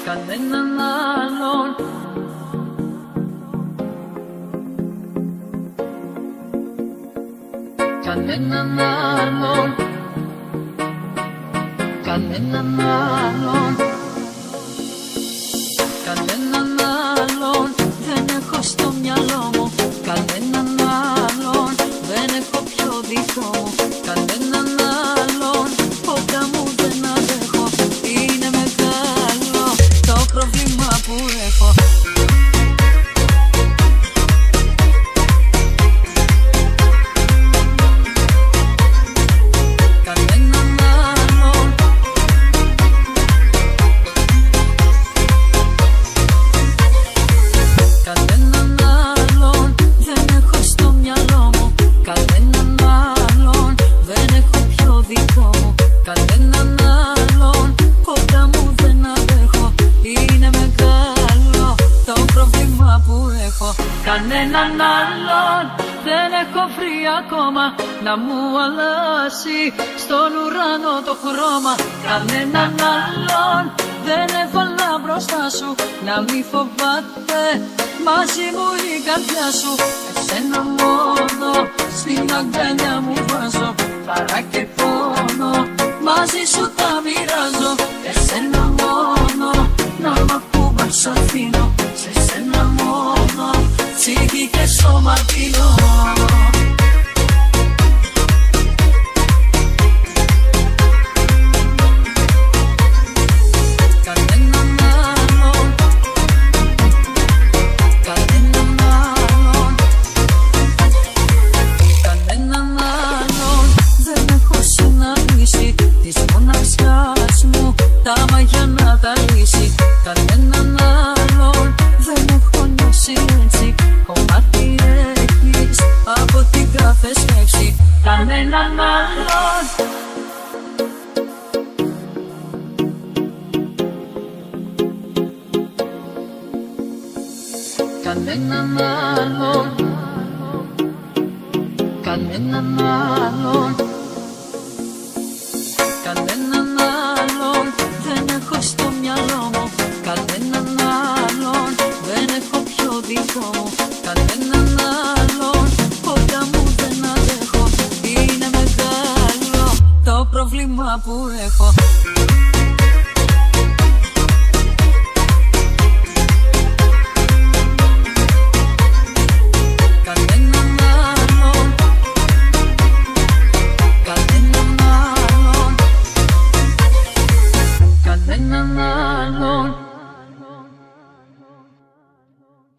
κανέναν άλλον. Κανέναν άλλον, κανέναν άλλον, κανέναν άλλον δεν έχω στο μυαλό μου. Κανέναν άλλον δεν έχω πιο δικό μου. Κανέναν άλλον ποτέ μου δεν αντέχω. Είναι μεγάλο το πρόβλημα που έχω. Κανέναν άλλον δεν έχω βρει ακόμα να μου αλλάσει στον ουρανό το χρώμα. Κανέναν άλλον δεν έβαλα μπροστά σου να μη φοβάται μαζί μου η καρδιά σου. Εσένα μόνο στην αγκαλιά μου βάζω, χαρά και πόνο μαζί σου τα μοιράζω. Εσένα μόνο να μ' ακούμπας αφήνω, σε σένα μόνο ψυχή και σώμα πίνω. Κανέναν άλλον, κανέναν άλλον, κανέναν άλλον δεν έχω συναντήσει της μοναξιάς μου τα μαγιά να τα λύσει. Κανέναν άλλον δεν έχω νιώσει έτσι, κομμάτι έχεις από την κάθε σκέψη. Κανέναν άλλον, κανέναν άλλον, κανέναν άλλον.